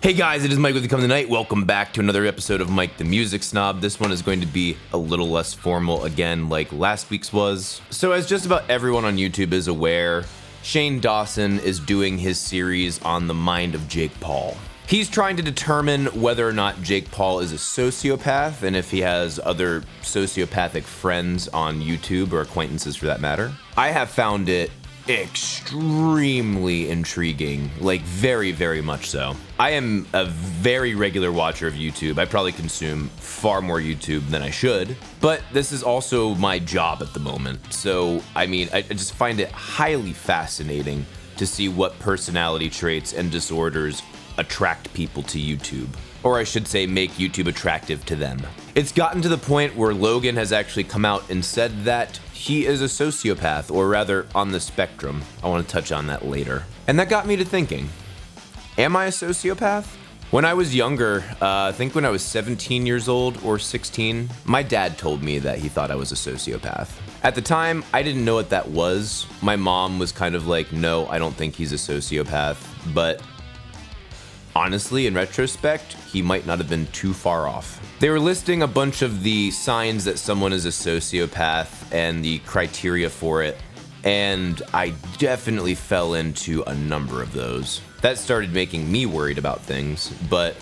Hey guys, it is Mike with the Come Tonight. Welcome back to another episode of Mike The Music Snob. This one is going to be a little less formal again like last week's was. So as just about everyone on YouTube is aware, Shane Dawson is doing his series on the mind of Jake Paul. He's trying to determine whether or not Jake Paul is a sociopath and if he has other sociopathic friends on YouTube or acquaintances for that matter. I have found it extremely intriguing, like very, very much so. I am a very regular watcher of YouTube. I probably consume far more YouTube than I should, but this is also my job at the moment. So, I mean, I just find it highly fascinating to see what personality traits and disorders attract people to YouTube. Or I should say, make YouTube attractive to them. It's gotten to the point where Logan has actually come out and said that he is a sociopath, or rather on the spectrum. I want to touch on that later. And that got me to thinking, am I a sociopath? When I was younger, I think when I was 17 years old or 16, my dad told me that he thought I was a sociopath. At the time, I didn't know what that was. My mom was kind of like, no, I don't think he's a sociopath, but honestly, in retrospect, he might not have been too far off. They were listing a bunch of the signs that someone is a sociopath and the criteria for it, and I definitely fell into a number of those. That started making me worried about things, but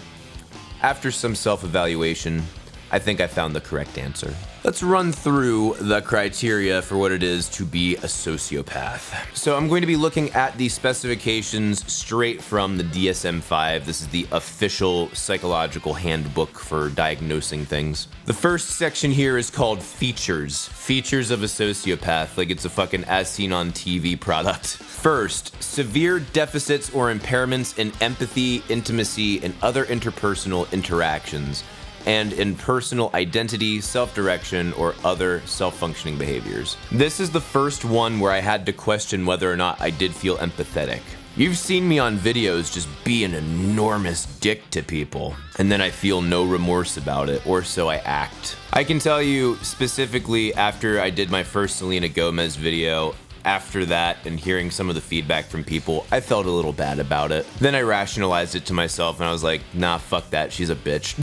after some self-evaluation, I think I found the correct answer. Let's run through the criteria for what it is to be a sociopath. So I'm going to be looking at the specifications straight from the DSM-5. This is the official psychological handbook for diagnosing things. The first section here is called features. Features of a sociopath, like it's a fucking as seen on TV product. First, severe deficits or impairments in empathy, intimacy, and other interpersonal interactions, and in personal identity, self-direction, or other self-functioning behaviors. This is the first one where I had to question whether or not I did feel empathetic. You've seen me on videos just be an enormous dick to people, and then I feel no remorse about it, or so I act. I can tell you specifically after I did my first Selena Gomez video, after that and hearing some of the feedback from people, I felt a little bad about it. Then I rationalized it to myself and I was like, nah, fuck that, she's a bitch.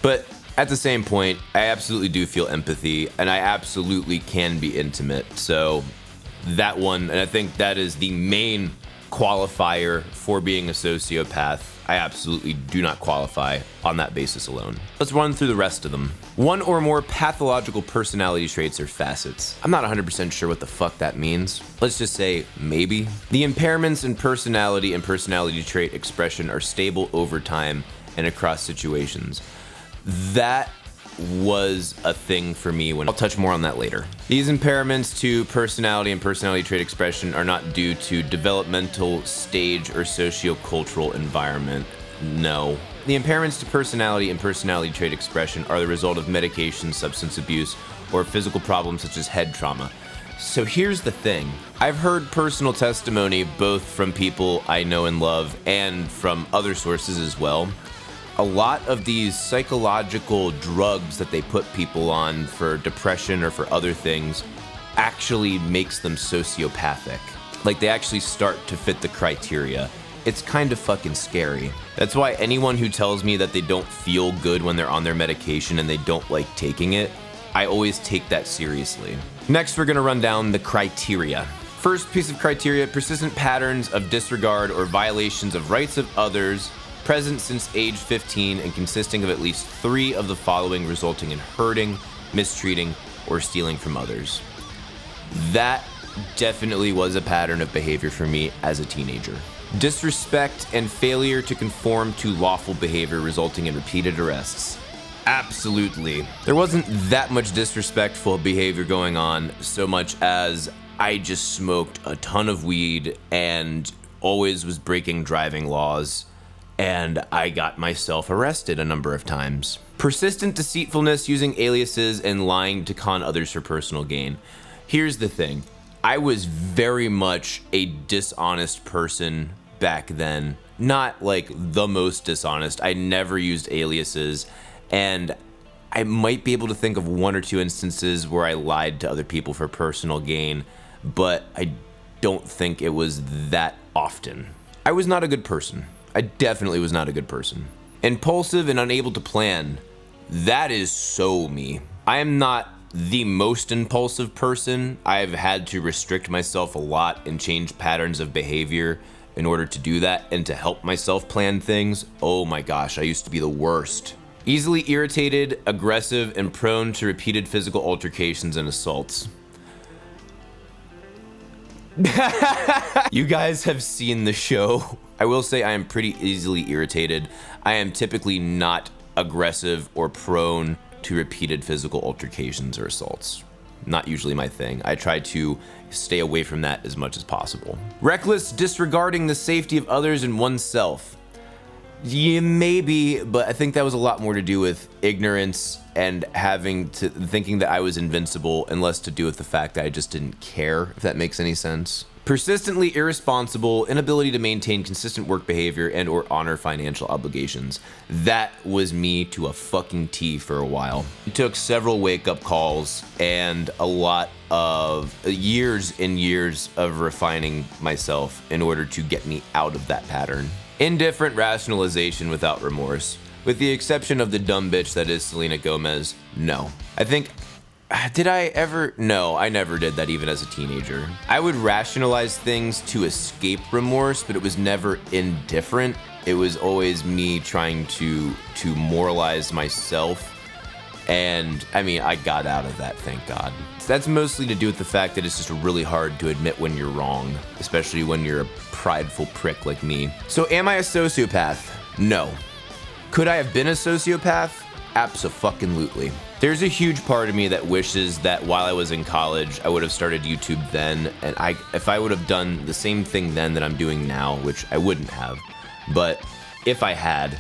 But at the same point, I absolutely do feel empathy and I absolutely can be intimate. So that one, and I think that is the main qualifier for being a sociopath. I absolutely do not qualify on that basis alone. Let's run through the rest of them. One or more pathological personality traits or facets. I'm not 100% sure what the fuck that means. Let's just say maybe. The impairments in personality and personality trait expression are stable over time and across situations. That was a thing for me when I'll touch more on that later. These impairments to personality and personality trait expression are not due to developmental stage or socio-cultural environment. No. The impairments to personality and personality trait expression are the result of medication, substance abuse, or physical problems such as head trauma. So here's the thing. I've heard personal testimony both from people I know and love and from other sources as well. A lot of these psychological drugs that they put people on for depression or for other things actually makes them sociopathic. Like they actually start to fit the criteria. It's kind of fucking scary. That's why anyone who tells me that they don't feel good when they're on their medication and they don't like taking it, I always take that seriously. Next, we're gonna run down the criteria. First piece of criteria, persistent patterns of disregard or violations of rights of others present since age 15 and consisting of at least 3 of the following resulting in hurting, mistreating, or stealing from others. That definitely was a pattern of behavior for me as a teenager. Disrespect and failure to conform to lawful behavior resulting in repeated arrests. Absolutely. There wasn't that much disrespectful behavior going on so much as I just smoked a ton of weed and always was breaking driving laws. And I got myself arrested a number of times. Persistent deceitfulness using aliases and lying to con others for personal gain. Here's the thing. I was very much a dishonest person back then. Not like the most dishonest. I never used aliases. And I might be able to think of 1 or 2 instances where I lied to other people for personal gain, but I don't think it was that often. I was not a good person. I definitely was not a good person. Impulsive and unable to plan. That is so me. I am not the most impulsive person. I've had to restrict myself a lot and change patterns of behavior in order to do that and to help myself plan things. Oh my gosh, I used to be the worst. Easily irritated, aggressive, and prone to repeated physical altercations and assaults. You guys have seen the show. I will say I am pretty easily irritated. I am typically not aggressive or prone to repeated physical altercations or assaults. Not usually my thing. I try to stay away from that as much as possible. Reckless, disregarding the safety of others and oneself. Yeah, maybe, but I think that was a lot more to do with ignorance and thinking that I was invincible, and less to do with the fact that I just didn't care, if that makes any sense. Persistently irresponsible, inability to maintain consistent work behavior and or honor financial obligations. That was me to a fucking T for a while. It took several wake-up calls and a lot of years and years of refining myself in order to get me out of that pattern. Indifferent rationalization without remorse. With the exception of the dumb bitch that is Selena Gomez, no. Did I ever? No, I never did that even as a teenager. I would rationalize things to escape remorse, but it was never indifferent. It was always me trying to moralize myself. And I mean, I got out of that, thank God. That's mostly to do with the fact that it's just really hard to admit when you're wrong, especially when you're a prideful prick like me. So am I a sociopath? No. Could I have been a sociopath? Abso-fucking-lutely. There's a huge part of me that wishes that while I was in college, I would have started YouTube then, and if I would have done the same thing then that I'm doing now, which I wouldn't have, but if I had,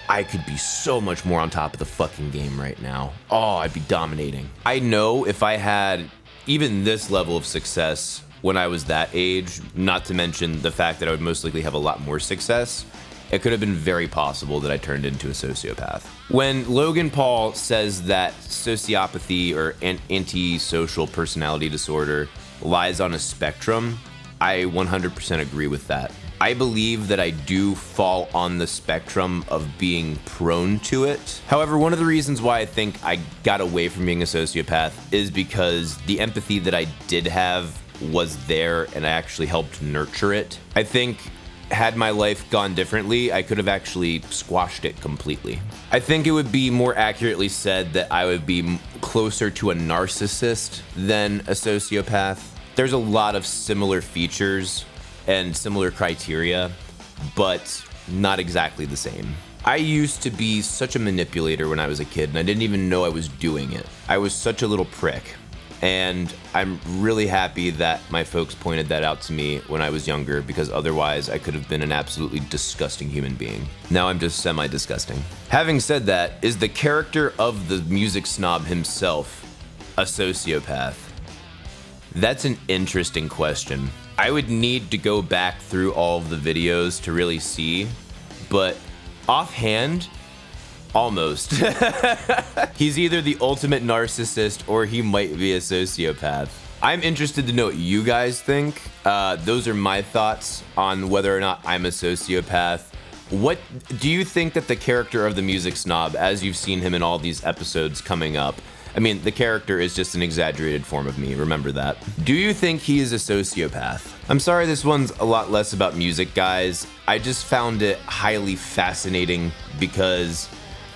I could be so much more on top of the fucking game right now. Oh, I'd be dominating. I know if I had even this level of success when I was that age, not to mention the fact that I would most likely have a lot more success, it could have been very possible that I turned into a sociopath. When Logan Paul says that sociopathy or an antisocial personality disorder lies on a spectrum, I 100% agree with that. I believe that I do fall on the spectrum of being prone to it. However, one of the reasons why I think I got away from being a sociopath is because the empathy that I did have was there and I actually helped nurture it. I think had my life gone differently, I could have actually squashed it completely. I think it would be more accurately said that I would be closer to a narcissist than a sociopath. There's a lot of similar features and similar criteria, but not exactly the same. I used to be such a manipulator when I was a kid, and I didn't even know I was doing it. I was such a little prick. And I'm really happy that my folks pointed that out to me when I was younger, because otherwise I could have been an absolutely disgusting human being. Now I'm just semi-disgusting. Having said that, is the character of the music snob himself a sociopath? That's an interesting question. I would need to go back through all of the videos to really see, but offhand, almost. He's either the ultimate narcissist or he might be a sociopath. I'm interested to know what you guys think. Those are my thoughts on whether or not I'm a sociopath. What do you think that the character of the music snob, as you've seen him in all these episodes coming up, I mean, the character is just an exaggerated form of me, remember that. Do you think he is a sociopath? I'm sorry this one's a lot less about music, guys. I just found it highly fascinating because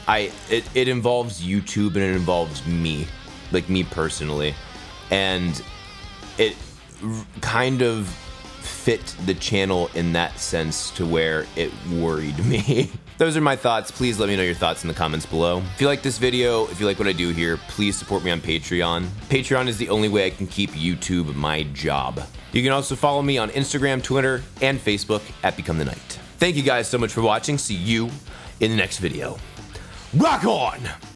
it involves YouTube and it involves me, like me personally, and it kind of fit the channel in that sense to where it worried me. Those are my thoughts. Please let me know your thoughts in the comments below. If you like this video, if you like what I do here, please support me on Patreon. Patreon is the only way I can keep YouTube my job. You can also follow me on Instagram, Twitter, and Facebook at Become the Night. Thank you guys so much for watching. See you in the next video. Rock on!